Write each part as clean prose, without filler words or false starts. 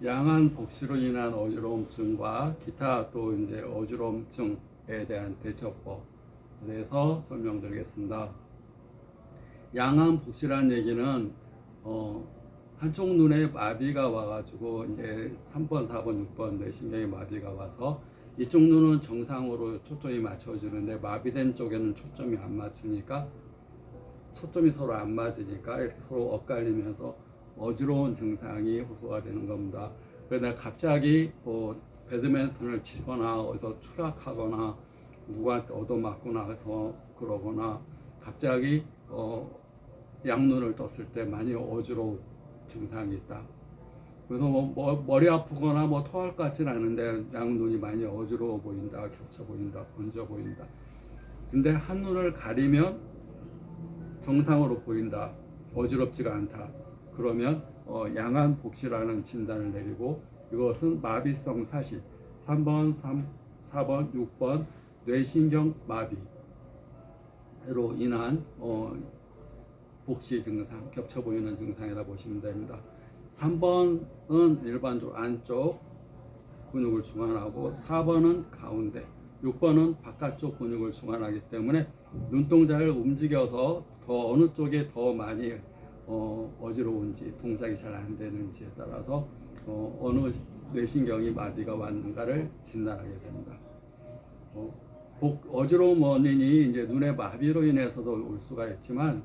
양한 복시로 인한 어지러움증과 기타 또 이제 어지러움증에 대한 대처법에 대해서 설명드리겠습니다. 양한 복시라는 얘기는 한쪽 눈에 마비가 와가지고 이제 3번, 4번, 6번 뇌신경에 마비가 와서 이쪽 눈은 정상으로 초점이 맞춰지는데 마비된 쪽에는 초점이 안 맞추니까 초점이 서로 안 맞으니까 이렇게 서로 엇갈리면서 어지러운 증상이 호소가 되는 겁니다. 그러다 갑자기 배드민턴을 치거나 어디서 추락하거나 누구한테 얻어맞거나 해서 그러거나 갑자기 양눈을 떴을 때 많이 어지러운 증상이 있다. 그래서 머리 아프거나 토할 것 같지는 않은데 양눈이 많이 어지러워 보인다, 겹쳐 보인다, 번져 보인다. 근데 한눈을 가리면 정상으로 보인다, 어지럽지가 않다. 그러면 양한 복시라는 진단을 내리고 이것은 마비성 사시 3번, 4번, 6번 뇌신경 마비로 인한 복시 증상, 겹쳐 보이는 증상이라 보시면 됩니다. 3번은 일반적으로 안쪽 근육을 주관하고 4번은 가운데, 6번은 바깥쪽 근육을 주관하기 때문에 눈동자를 움직여서 더 어느 쪽에 더 많이 어지러운지 동작이 잘 안 되는지에 따라서 어느 뇌신경이 마비가 왔는가를 진단하게 됩니다. 어지러운 원인이 이제 눈의 마비로 인해서도 올 수가 있지만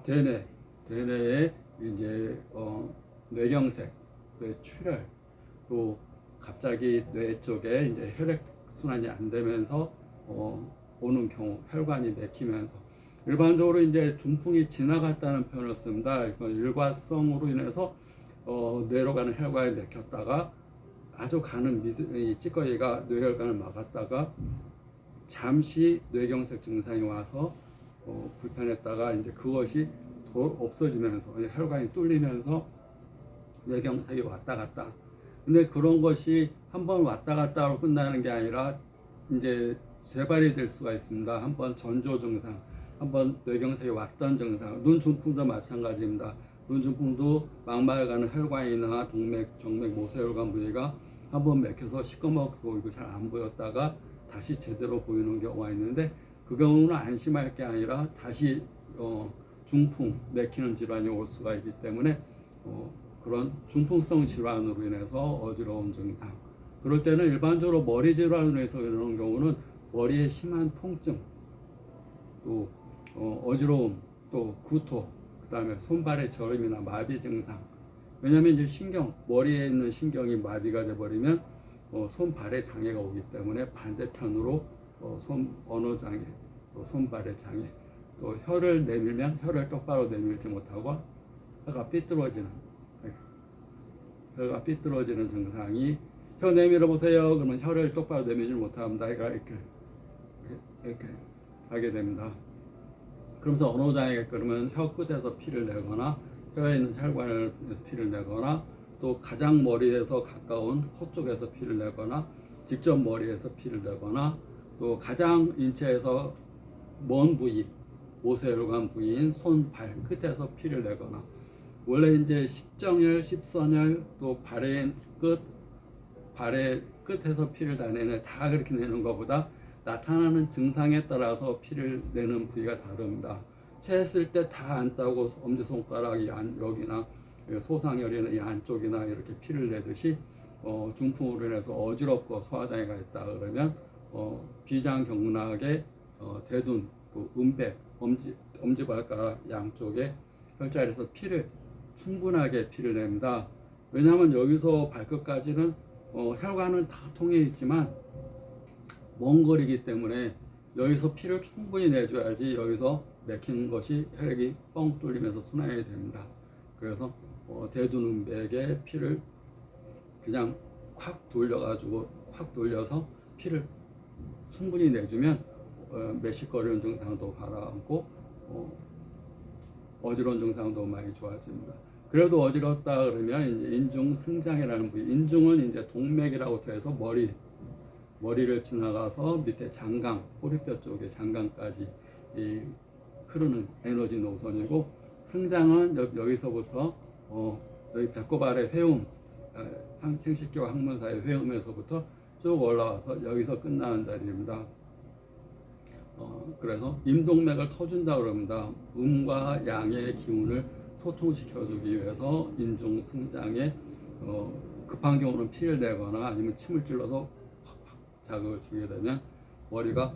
대뇌에 이제 뇌경색, 뇌출혈, 또 갑자기 뇌 쪽에 이제 혈액 순환이 안 되면서 오는 경우, 혈관이 막히면서 일반적으로 이제 중풍이 지나갔다는 표현을 씁니다. 일과성으로 인해서 뇌로 가는 혈관이 막혔다가 아주 가는 찌꺼기가 뇌혈관을 막았다가 잠시 뇌경색 증상이 와서 불편했다가 이제 그것이 없어지면서 혈관이 뚫리면서 뇌경색이 왔다 갔다. 근데 그런 것이 한번 왔다 갔다로 끝나는 게 아니라 이제 재발이 될 수가 있습니다. 한번 전조 증상, 한번 뇌경색이 왔던 증상, 눈 중풍도 마찬가지입니다. 눈 중풍도 망막에 가는 혈관이나 동맥, 정맥, 모세혈관 부위가 한번 막혀서 시꺼멓게 보이고 잘 안 보였다가 다시 제대로 보이는 경우가 있는데 그 경우는 안심할 게 아니라 다시 중풍, 막히는 질환이 올 수가 있기 때문에 그런 중풍성 질환으로 인해서 어지러운 증상, 그럴 때는 일반적으로 머리 질환으로 해서 이러는 경우는 머리에 심한 통증, 또 어지러움, 또 구토, 그 다음에 손발의 저림이나 마비 증상. 왜냐하면 이제 머리에 있는 신경이 마비가 돼버리면 손발의 장애가 오기 때문에 반대편으로 언어 장애, 또 손발의 장애, 또 혀를 내밀면 혀를 똑바로 내밀지 못하고 혀가 삐뚤어지는 증상이, 혀 내밀어 보세요. 그러면 혀를 똑바로 내밀지 못합니다. 이렇게 하게 됩니다. 그러면서 언어 장애가 그러면 혀 끝에서 피를 내거나 혀에 있는 혈관을 통해서 피를 내거나 또 가장 머리에서 가까운 코 쪽에서 피를 내거나 직접 머리에서 피를 내거나 또 가장 인체에서 먼 부위, 모세혈관 부위인 손, 발 끝에서 피를 내거나, 원래 이제 십정혈, 십선혈, 또 발의 끝에서 피를 다 내는, 다 그렇게 내는 것보다 나타나는 증상에 따라서 피를 내는 부위가 다릅니다. 체했을 때 다 안 따고 엄지손가락이 여기나 소상혈이나 이 안쪽이나 이렇게 피를 내듯이 중풍으로 인해서 어지럽고 소화장애가 있다 그러면 비장경락의 대둔, 또 음백, 엄지발가락 양쪽에 혈자리에서 충분하게 피를 냅니다. 왜냐하면 여기서 발끝까지는 혈관은 다 통해 있지만 먼 거리이기 때문에 여기서 피를 충분히 내줘야지 여기서 막힌 것이 혈액이 뻥 뚫리면서 순환이 됩니다. 그래서 대둔음백에 피를 그냥 콱 돌려서 피를 충분히 내주면 메식거리는 증상도 가라앉고 어지러운 증상도 많이 좋아집니다. 그래도 어지럽다 그러면 이제 인중승장이라는 부위, 인중은 이제 동맥이라고 해서 머리를 지나가서 밑에 장강, 꼬리뼈 쪽에 장강까지 흐르는 에너지 노선이고, 승장은 여기서부터 여기 배꼽 아래 회음, 생식기와 항문 사이 회음에서부터 쭉 올라와서 여기서 끝나는 자리입니다. 그래서 임동맥을 터준다 그럽니다. 음과 양의 기운을 소통시켜주기 위해서 인중 승장에 급한 경우는 피를 내거나 아니면 침을 찔러서 확확 자극을 주게 되면 머리가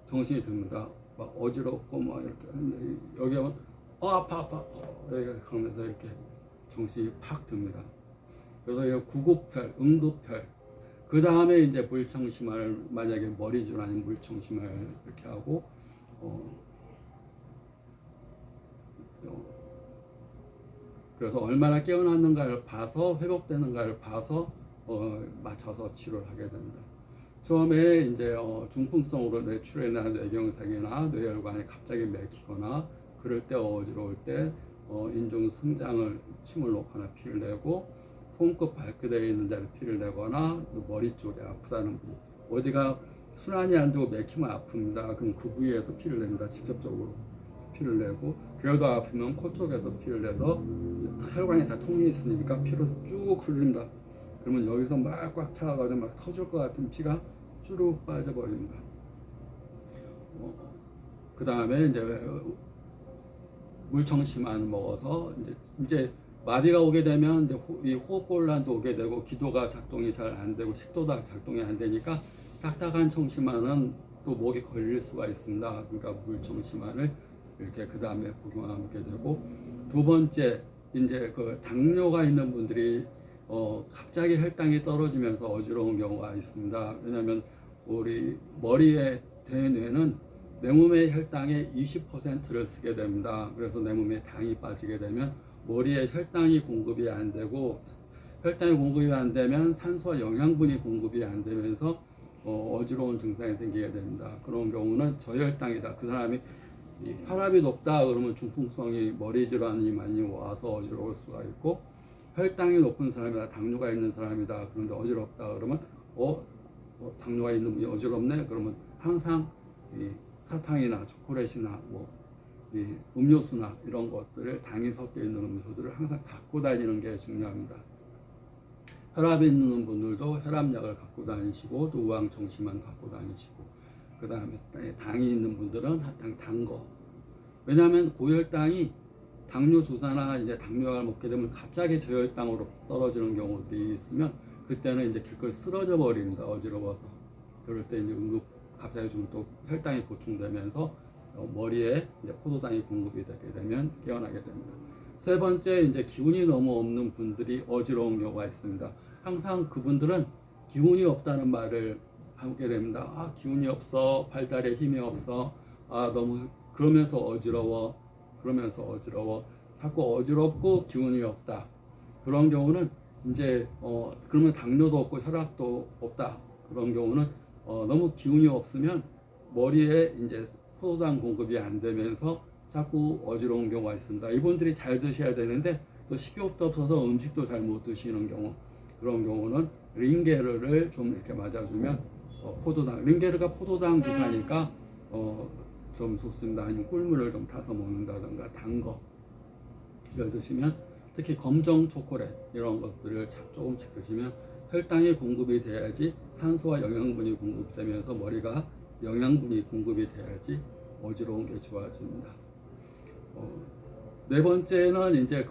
정신이 듭니다. 막 어지럽고 막 이렇게 하는데 여기 하면 아파 아파 여기가 그러면서 이렇게 정신이 팍 듭니다. 그래서 이 구급혈, 응급혈, 그 다음에 이제 물청심환을 만약에 머리질 아닌 물청심환을 이렇게 하고 그래서 얼마나 깨어났는가를 봐서 회복되는가를 봐서 맞춰서 치료를 하게 됩니다. 처음에 이제 중풍성으로 뇌출혈이나 뇌경색이나 뇌혈관이 갑자기 막히거나 그럴 때 어지러울 때 인중 승장을 침을 놓거나 피를 내고 손끝 발끝에 있는 데를 피를 내거나 머리 쪽에 아프다는 부위 어디가 순환이 안 되고 막히면 아픕니다. 그럼 그 부위에서 피를 냅니다. 직접적으로 피를 내고 그래도 아프면 코 쪽에서 피를 내서 혈관이 다 통해 있으니까 피로 쭉 흘립니다. 그러면 여기서 막 꽉 차가지고 막 터질 것 같은 피가 쭈룩 빠져버립니다. 그 다음에 이제 물청심환 먹어서 이제 마비가 오게 되면 이제 이 호흡곤란도 오게 되고 기도가 작동이 잘 안 되고 식도가 작동이 안 되니까 딱딱한 청심환은 또 목에 걸릴 수가 있습니다. 그러니까 물청심환을 이렇게 그 다음에 복용하게 되고 두 번째 이제 그 당뇨가 있는 분들이 갑자기 혈당이 떨어지면서 어지러운 경우가 있습니다. 왜냐하면 우리 머리의 대뇌는 내 몸의 혈당의 20%를 쓰게 됩니다. 그래서 내 몸에 당이 빠지게 되면 머리에 혈당이 공급이 안 되고 혈당이 공급이 안 되면 산소와 영양분이 공급이 안 되면서 어지러운 증상이 생기게 됩니다. 그런 경우는 저혈당이다. 그 사람이 혈압이 높다 그러면 중풍성이 머리 질환이 많이 와서 어지러울 수가 있고 혈당이 높은 사람이다. 당뇨가 있는 사람이다. 그런데 어지럽다 그러면 당뇨가 있는 분이 어지럽네. 그러면 항상 이 사탕이나 초콜릿이나 이 음료수나 이런 것들을 당이 섞여 있는 음료수들을 항상 갖고 다니는 게 중요합니다. 혈압이 있는 분들도 혈압약을 갖고 다니시고 또 우황청심환 갖고 다니시고 그 다음에 당이 있는 분들은 하여튼 단 거. 왜냐하면 고혈당이 당뇨 주사나 이제 당뇨약을 먹게 되면 갑자기 저혈당으로 떨어지는 경우들이 있으면 그때는 이제 길거리 쓰러져 버립니다. 어지러워서. 그럴 때 이제 갑자기 좀 또 혈당이 보충되면서 머리에 이제 포도당이 공급이 되게 되면 깨어나게 됩니다. 세 번째 이제 기운이 너무 없는 분들이 어지러운 경우가 있습니다. 항상 그분들은 기운이 없다는 말을 하게 됩니다. 아 기운이 없어, 발달에 힘이 없어, 아 너무 그러면서 어지러워, 자꾸 어지럽고 기운이 없다. 그런 경우는 이제 그러면 당뇨도 없고 혈압도 없다. 그런 경우는 너무 기운이 없으면 머리에 이제 포도당 공급이 안 되면서 자꾸 어지러운 경우가 있습니다. 이분들이 잘 드셔야 되는데 또 식욕도 없어서 음식도 잘 못 드시는 경우 그런 경우는 링게르를 좀 이렇게 맞아주면 포도당 링게르가 포도당 주사니까 좀 좋습니다. 아니면 꿀물을 좀 타서 먹는다든가 단 거 이걸 드시면 특히 검정 초콜릿 이런 것들을 조금씩 드시면 혈당이 공급이 돼야지 산소와 영양분이 공급되면서 머리가 영양분이 공급이 돼야지 어지러운 게 좋아집니다. 네 번째는 이제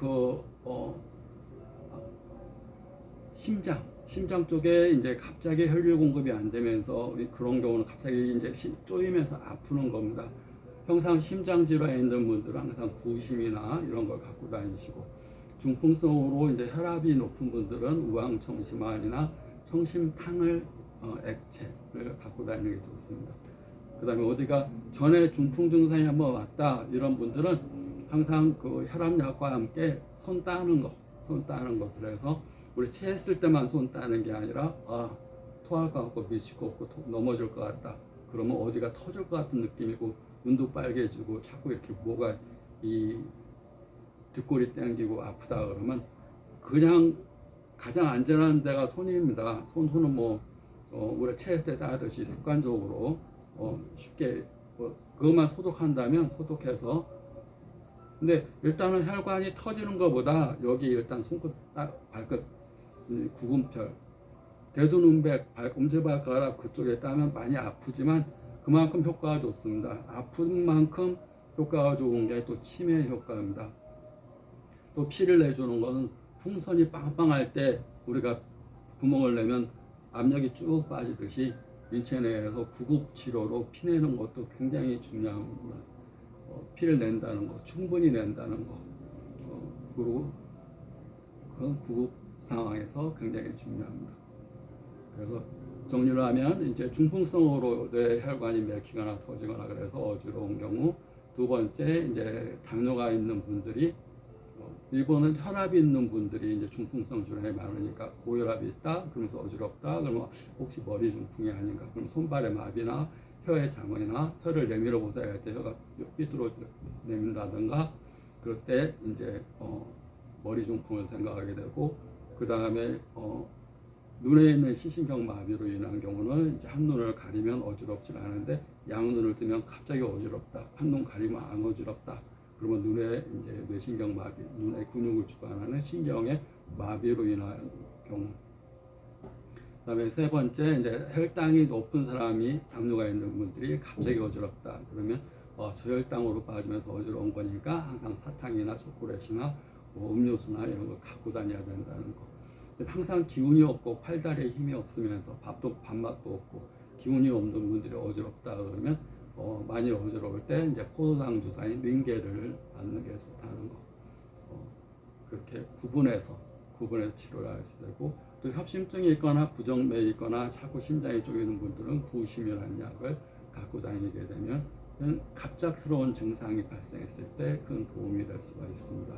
심장 쪽에 이제 갑자기 혈류 공급이 안 되면서 그런 경우는 갑자기 이제 쪼이면서 아프는 겁니다. 평상 심장 질환에 있는 분들은 항상 구심이나 이런 걸 갖고 다니시고 중풍성으로 이제 혈압이 높은 분들은 우황청심환이나 청심탕을 액체를 갖고 다니는 게 좋습니다. 그 다음에 어디가 전에 중풍 증상이 한번 왔다 이런 분들은 항상 그 혈압약과 함께 손 따는 것을 해서 우리 체했을 때만 손 따는 게 아니라 토할 것 같고 미칠 것 같고 넘어질 것 같다. 그러면 어디가 터질 것 같은 느낌이고 눈도 빨개지고 자꾸 이렇게 뭐가 이 뒷골이 땡기고 아프다 그러면 그냥 가장 안전한 데가 손입니다. 손은 우리 체했을 때 따듯이 습관적으로 쉽게 그것만 소독한다면 소독해서 근데 일단은 혈관이 터지는 것보다 여기 일단 손끝 발끝 구근별, 대두문백, 엄지발가락 그쪽에 따면 많이 아프지만 그만큼 효과가 좋습니다. 아픈 만큼 효과가 좋은 게 또 치매 효과입니다. 또 피를 내주는 것은 풍선이 빵빵할 때 우리가 구멍을 내면 압력이 쭉 빠지듯이 인체 내에서 구급 치료로 피 내는 것도 굉장히 중요합니다. 피를 낸다는 거, 충분히 낸다는 거, 그리고 그건 구급 상황에서 굉장히 중요합니다. 그래서 정리를 하면 이제 중풍성으로 뇌 혈관이 막히거나 터지거나 그래서 어지러운 경우, 두 번째 이제 당뇨가 있는 분들이 일본은 혈압이 있는 분들이 이제 중풍성 질환이 많으니까 고혈압이 있다 그러면서 어지럽다 그러면 혹시 머리 중풍이 아닌가, 그럼 손발의 마비나 혀의 장애나 혀를 내밀어 보세요 할 때 혀가 삐뚤어 내민다든가 그럴 때 이제 머리 중풍을 생각하게 되고, 그 다음에 눈에 있는 시신경 마비로 인한 경우는 이제 한눈을 가리면 어지럽지 않은데 양눈을 뜨면 갑자기 어지럽다, 한눈 가리면 안 어지럽다, 그러면 눈에 이제 뇌신경 마비, 눈의 근육을 주관하는 신경의 마비로 인한 경우. 그다음에 세 번째 이제 혈당이 높은 사람이 당뇨가 있는 분들이 갑자기 어지럽다 그러면 저혈당으로 빠지면서 어지러운 거니까 항상 사탕이나 초콜릿이나 음료수나 이런 걸 갖고 다녀야 된다는 거. 항상 기운이 없고 팔다리에 힘이 없으면서 밥맛도 없고 기운이 없는 분들이 어지럽다 그러면 많이 어지러울 때 이제 포도당 주사인 링게를 맞는 게 좋다는 거. 그렇게 구분해서 치료를 할 수 되고, 또 협심증이 있거나 부정맥이 있거나 자꾸 심장이 쪼이는 분들은 구심이라는 약을 갖고 다니게 되면 갑작스러운 증상이 발생했을 때 큰 도움이 될 수가 있습니다.